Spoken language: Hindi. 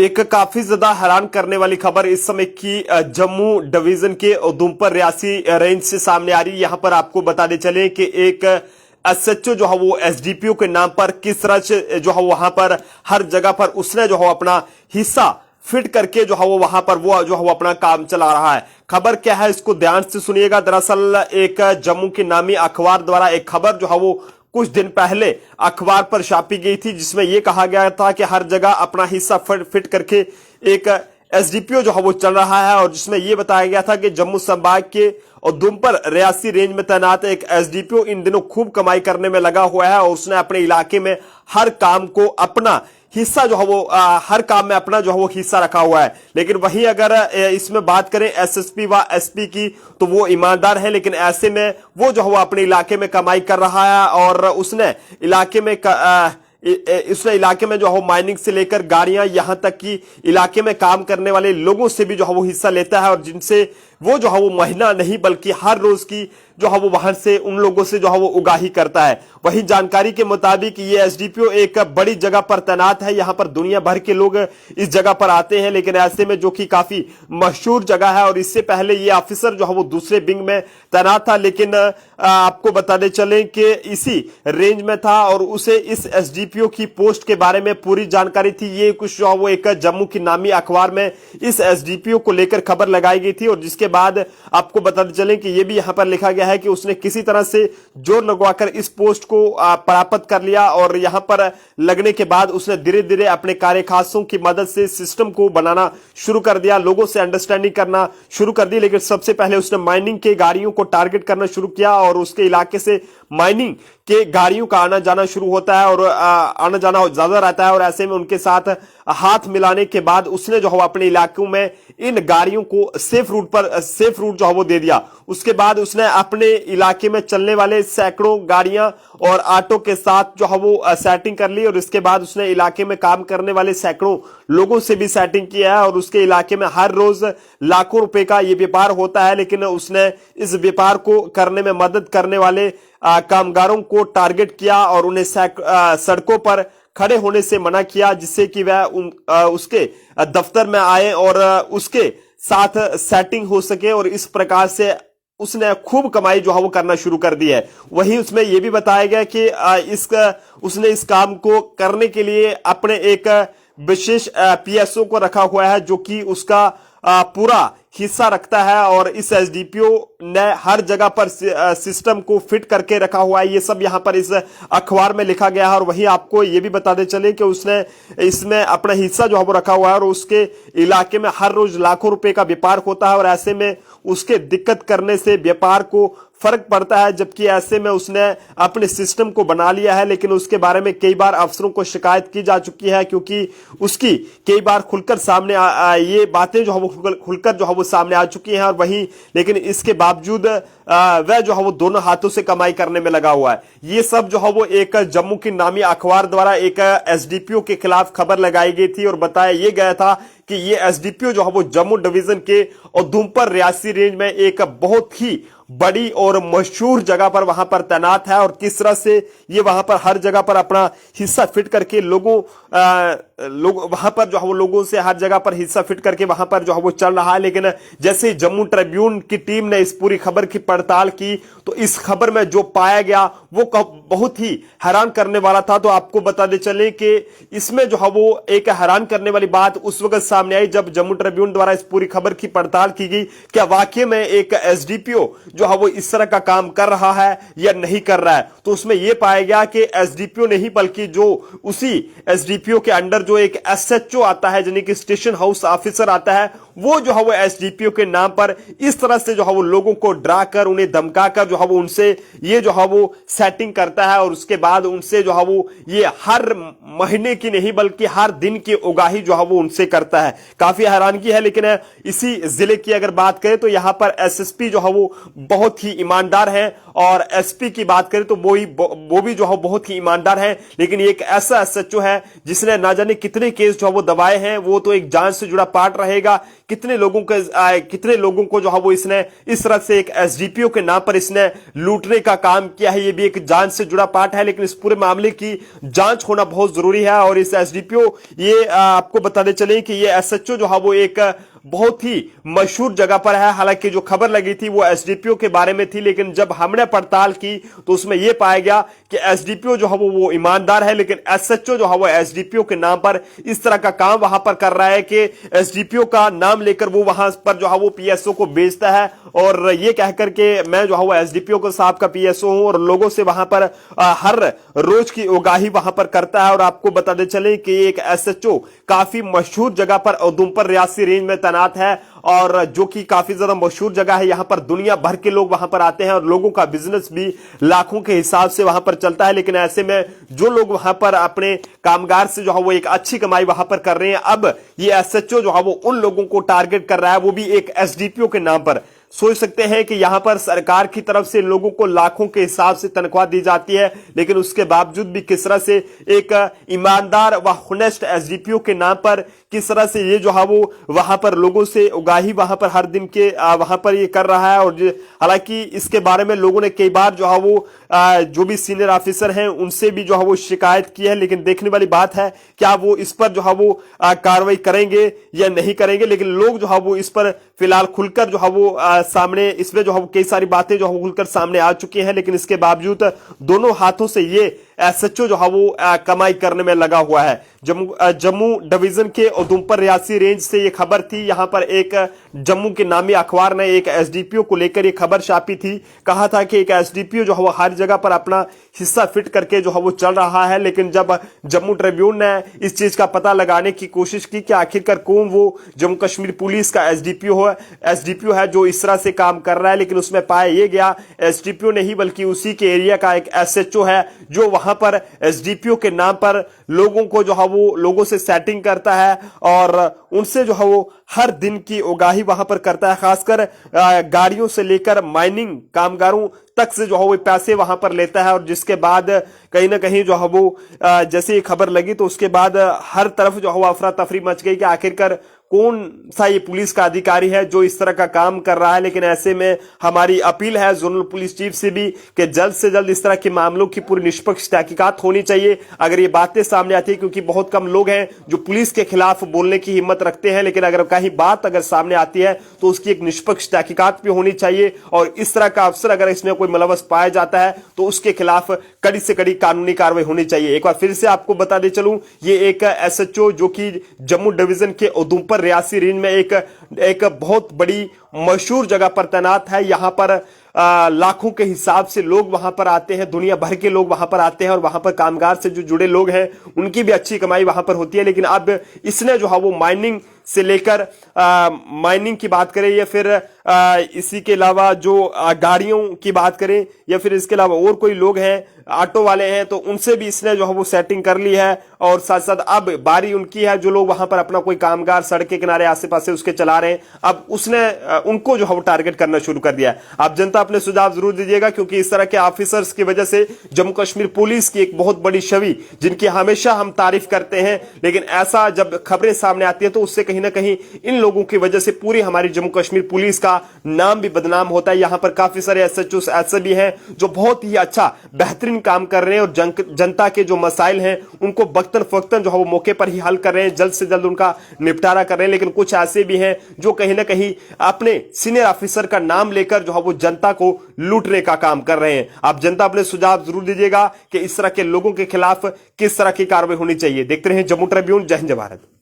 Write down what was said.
एक काफी ज्यादा हैरान करने वाली खबर इस समय की जम्मू डिवीजन के उधमपुर रियासी रेंज से सामने आ रही है। यहां पर आपको बताते चले कि एक एसएचओ जो है वो एसडीपीओ के नाम पर किस तरह से जो है वहां पर हर जगह पर उसने जो है अपना हिस्सा फिट करके जो है वो वहां पर वो जो है वो अपना काम चला रहा है। खबर क्या है इसको ध्यान से सुनिएगा। दरअसल एक जम्मू की नामी अखबार द्वारा एक खबर जो है वो कुछ दिन पहले अखबार पर छापी गई थी, जिसमें यह कहा गया था कि हर जगह अपना हिस्सा फिट करके एक एसडीपीओ जो है वो चल रहा है, और जिसमें यह बताया गया था कि जम्मू संभाग के उधमपुर रियासी रेंज में तैनात एक एसडीपीओ इन दिनों खूब कमाई करने में लगा हुआ है और उसने अपने इलाके में हर काम को अपना हिस्सा जो है वो हर काम में अपना जो है वो हिस्सा रखा हुआ है। लेकिन वहीं अगर इसमें बात करें एसएसपी व एसपी की, तो वो ईमानदार है, लेकिन ऐसे में वो जो है वो अपने इलाके में कमाई कर रहा है और उसने इलाके में जो है माइनिंग से लेकर गाड़ियां, यहां तक कि इलाके में काम करने वाले लोगों से भी जो है वो हिस्सा लेता है, और जिनसे वो जो है वो महीना नहीं बल्कि हर रोज की जो है वो वहां से उन लोगों से जो है वो उगाही करता है। वही जानकारी के मुताबिक ये एसडीपीओ एक बड़ी जगह पर तैनात है। यहां पर दुनिया भर के लोग इस जगह पर आते हैं, लेकिन ऐसे में जो कि काफी मशहूर जगह है, और इससे पहले ये ऑफिसर जो है वो दूसरे विंग में तैनात था, लेकिन आपको बताते चलें कि इसी रेंज में था और उसे इस एसडीपीओ की पोस्ट के बारे में पूरी जानकारी थी। ये कुछ जो है वो एक जम्मू की नामी अखबार में इस एसडीपीओ को लेकर खबर लगाई गई थी, और जिसके बाद आपको बताते चलें कि यह भी यहां पर लिखा गया है कि उसने किसी तरह से जोर लगवाकर इस पोस्ट को प्राप्त कर लिया, और यहां पर लगने के बाद उसने धीरे धीरे अपने कार्यखासों की मदद से सिस्टम को बनाना शुरू कर दिया, लोगों से अंडरस्टैंडिंग करना शुरू कर दी। लेकिन सबसे पहले उसने माइनिंग के गाड़ियों को टारगेट करना शुरू किया, और उसके इलाके से माइनिंग के गाड़ियों का आना जाना शुरू होता है और आना जाना ज्यादा रहता है, और ऐसे में उनके साथ हाथ मिलाने के बाद उसने जो है अपने इलाकों में इन गाड़ियों को सेफ रूट जो है वो दे दिया। उसके बाद उसने अपने इलाके में चलने वाले सैकड़ों गाड़ियां और ऑटो के साथ जो है वो सेटिंग कर ली, और इसके बाद उसने इलाके में काम करने वाले सैकड़ों लोगों से भी सेटिंग किया है, और उसके इलाके में हर रोज लाखों रुपए का ये व्यापार होता है। लेकिन उसने इस व्यापार को करने में मदद करने वाले कामगारों को टारगेट किया और उन्हें सड़कों पर खड़े होने से मना किया, जिससे कि वह उसके दफ्तर में आए और उसके साथ सेटिंग हो सके, और इस प्रकार से उसने खूब कमाई जो है वो करना शुरू कर दी है। वहीं उसमें यह भी बताया गया कि उसने इस काम को करने के लिए अपने एक विशेष पीएसओ को रखा हुआ है, जो कि उसका पूरा हिस्सा रखता है, और इस एसडीपीओ ने हर जगह पर सिस्टम को फिट करके रखा हुआ है। ये सब यहां पर इस अखबार में लिखा गया है, और वहीं आपको ये भी बताते चले कि उसने इसमें अपना हिस्सा जो है वो रखा हुआ है, और उसके इलाके में हर रोज लाखों रुपए का व्यापार होता है, और ऐसे में उसके दिक्कत करने से व्यापार को फर्क पड़ता है। जबकि ऐसे में उसने अपने सिस्टम को बना लिया है, लेकिन उसके बारे में कई बार अफसरों को शिकायत की जा चुकी है, क्योंकि उसकी कई बार खुलकर सामने ये बातें जो है वो खुलकर जो है वो सामने आ चुकी हैं। और वहीं लेकिन इसके बावजूद वह जो है वो दोनों हाथों से कमाई करने में लगा हुआ है। ये सब जो है वो एक जम्मू की नामी अखबार द्वारा एक एसडीपीओ के खिलाफ खबर लगाई गई थी, और बताया यह गया था कि ये एसडीपीओ जो है वो जम्मू डिवीजन के उधमपुर रियासी रेंज में एक बहुत ही बड़ी और मशहूर जगह पर वहां पर तैनात है, और किस तरह से ये वहां पर हर जगह पर अपना हिस्सा फिट करके लोग वहां पर जो है वो लोगों से हर जगह पर हिस्सा फिट करके वहां पर जो है वो चल रहा है। लेकिन जैसे ही जम्मू ट्रिब्यून की टीम ने इस पूरी खबर की पड़ताल की, तो इस खबर में जो पाया गया वो बहुत ही हैरान करने वाला था। तो आपको बताते चले कि इसमें जो है वो एक हैरान करने वाली बात उस वक्त सामने आई जब जम्मू ट्रिब्यून द्वारा इस पूरी खबर की पड़ताल की गई, क्या वाकई में एक एसडीपीओ जो है वो इस तरह का काम कर रहा है या नहीं कर रहा है। तो उसमें यह पाया गया कि एसडीपीओ नहीं बल्कि जो उसी एसडीपीओ के अंडर जो एक एसएचओ आता है, यानी कि स्टेशन हाउस ऑफिसर आता है, वो जो है वो एसडीपीओ के नाम पर इस तरह से जो है वो लोगों को डरा कर उन्हें धमका कर जो है वो उनसे ये जो है वो सेटिंग करता है, और उसके बाद उनसे जो है वो ये हर महीने की नहीं बल्कि हर दिन की उगाही जो है वो उनसे करता है। काफी हैरानगी है। लेकिन इसी जिले की अगर बात करें तो यहां पर एसएसपी जो है वो बहुत ही ईमानदार है, और एसपी की बात करें तो वो भी जो है बहुत ही ईमानदार है। लेकिन एक ऐसा एसएचओ है जिसने ना जाने कितने केस जो है वो दबाए हैं, वो तो एक जांच से जुड़ा पार्ट रहेगा कितने लोगों को जो है वो इसने इस तरह से एक एसडीपीओ के नाम पर इसने लूटने का काम किया है। ये भी एक जांच से जुड़ा पार्ट है, लेकिन इस पूरे मामले की जांच होना बहुत जरूरी है। और इस एसडीपीओ, ये आपको बताते चले कि ये एसएचओ जो है वो एक बहुत ही मशहूर जगह पर है। हालांकि जो खबर लगी थी वो एसडीपीओ के बारे में थी, लेकिन जब हमने पड़ताल की तो उसमें यह पाया गया कि एसडीपीओ जो है वो ईमानदार है, लेकिन एसएचओ जो है वो एसडीपीओ के नाम पर इस तरह का काम वहां पर कर रहा है कि एसडीपीओ का नाम लेकर वो वहां पर जो है वो पीएसओ को बेचता है, और ये कहकर के मैं जो है वो एसडीपीओ को साहब का पीएसओ हूं और लोगों से वहां पर हर रोज की उगाही वहां पर करता है। और आपको बताते चले कि एक एसएचओ काफी मशहूर जगह पर उधमपुर रियासी रेंज में तैनात है, और जो कि काफी ज्यादा मशहूर जगह है। यहां पर दुनिया भर के लोग वहां पर आते हैं और लोगों का बिजनेस भी लाखों के हिसाब से वहां पर चलता है। लेकिन ऐसे में जो लोग वहां पर अपने कामगार से जो है वो एक अच्छी कमाई वहां पर कर रहे हैं, अब ये एसएचओ जो है वो उन लोगों को टारगेट कर रहा है, वो भी एक एसडीपीओ के नाम पर। सोच सकते हैं कि यहां पर सरकार की तरफ से लोगों को लाखों के हिसाब से तनख्वाह दी जाती है, लेकिन उसके बावजूद भी किस तरह से एक ईमानदार व होनेस्ट एसडीपीओ के नाम पर किस तरह से ये जो है वो वहां पर लोगों से उगाही वहां पर हर दिन के वहां पर ये कर रहा है। और हालांकि इसके बारे में लोगों ने कई बार जो है वो जो भी सीनियर ऑफिसर हैं उनसे भी जो है वो शिकायत की है, लेकिन देखने वाली बात है क्या वो इस पर जो है वो कार्रवाई करेंगे या नहीं करेंगे। लेकिन लोग जो है वो इस पर फिलहाल खुलकर जो है वो सामने इसमें जो है कई सारी बातें जो है खुलकर सामने आ चुकी हैं, लेकिन इसके बावजूद दोनों हाथों से ये एसएचओ जो है वो कमाई करने में लगा हुआ है। जम्मू डिवीजन के उधमपुर रियासी रेंज से ये खबर थी। यहां पर एक जम्मू के नामी अखबार ने एक एसडीपीओ को लेकर ये खबर छापी थी। कहा था कि एक एसडीपीओ जो है वो हर जगह पर अपना हिस्सा फिट करके जो है वो चल रहा है, लेकिन जब जम्मू ट्रिब्यून ने इस चीज का पता लगाने की कोशिश की कि आखिरकार कौन वो जम्मू कश्मीर पुलिस का एसडीपीओ है जो इस तरह से काम कर रहा है, लेकिन उसमें पाया यह गया एसडीपीओ नहीं बल्कि उसी के एरिया का एक एसएचओ है जो वहां पर एसडीपीओ के नाम पर लोगों को जो है वो लोगों से सेटिंग करता है और उनसे जो है वो हर दिन की उगाही वहां पर करता है। खासकर गाड़ियों से लेकर माइनिंग कामगारों तक से जो है वो पैसे वहां पर लेता है, और जिसके बाद कहीं ना कहीं जो है वो जैसे ये खबर लगी तो उसके बाद हर तरफ जो है वो अफरा तफरी मच गई कि आखिरकार कौन सा ये पुलिस का अधिकारी है जो इस तरह का काम कर रहा है। लेकिन ऐसे में हमारी अपील है जोनल पुलिस चीफ से भी कि जल्द से जल्द इस तरह के मामलों की पूरी निष्पक्ष तहकीकात होनी चाहिए। अगर ये बातें सामने आती है, क्योंकि बहुत कम लोग हैं जो पुलिस के खिलाफ बोलने की हिम्मत रखते हैं, लेकिन अगर कहीं बात अगर सामने आती है तो उसकी एक निष्पक्ष तहकीकात भी होनी चाहिए, और इस तरह का अफसर अगर इसमें कोई मुलव्वस पाया जाता है तो उसके खिलाफ कड़ी से कड़ी कानूनी कार्रवाई होनी चाहिए। एक बार फिर से आपको बता दे चलूं, ये एक एसएचओ जो कि जम्मू डिवीजन के उधमपुर रियासी रेंज में एक बहुत बड़ी मशहूर जगह पर तैनात है। यहां पर लाखों के हिसाब से लोग वहां पर आते हैं, दुनिया भर के लोग वहां पर आते हैं, और वहां पर कामगार से जो जुड़े लोग हैं उनकी भी अच्छी कमाई वहां पर होती है। लेकिन अब इसने जो है वो माइनिंग से लेकर माइनिंग की बात करें या फिर इसी के अलावा जो गाड़ियों की बात करें या फिर इसके अलावा और कोई लोग हैं ऑटो वाले हैं तो उनसे भी इसने जो है वो सेटिंग कर ली है, और साथ साथ अब बारी उनकी है जो लोग वहां पर अपना कोई कामगार सड़क के किनारे आसे पासे उसके चला रहे हैं, अब उसने उनको जो है वो टारगेट करना शुरू कर दिया है। आप जनता अपने सुझाव जरूर दीजिएगा, क्योंकि इस तरह के ऑफिसर्स की वजह से जम्मू कश्मीर पुलिस की एक बहुत बड़ी छवि जिनकी हमेशा हम तारीफ करते हैं, लेकिन ऐसा जब खबरें सामने आती है तो उससे कहीं ना कहीं इन लोगों की वजह से पूरी हमारी जम्मू कश्मीर पुलिस का नाम भी बदनाम होता है। यहां पर काफी सारे एसएचओ ऐसे भी हैं जो बहुत ही अच्छा बेहतरीन काम कर रहे हैं और जनता के जो मसाइल हैं उनको वक्तन फक्तन जो है वो मौके पर ही हल कर रहे हैं, जल्द से जल्द उनका निपटारा कर रहे हैं। लेकिन कुछ ऐसे भी हैं जो कहीं ना कहीं अपने सीनियर ऑफिसर का नाम लेकर जो है वो जनता को लूटने का काम कर रहे हैं। आप जनता अपने सुझाव जरूर दीजिएगा कि इस तरह के लोगों के खिलाफ किस तरह की कार्रवाई होनी चाहिए। देखते रहिए जम्मू ट्रिब्यून। जय हिंद, जय भारत।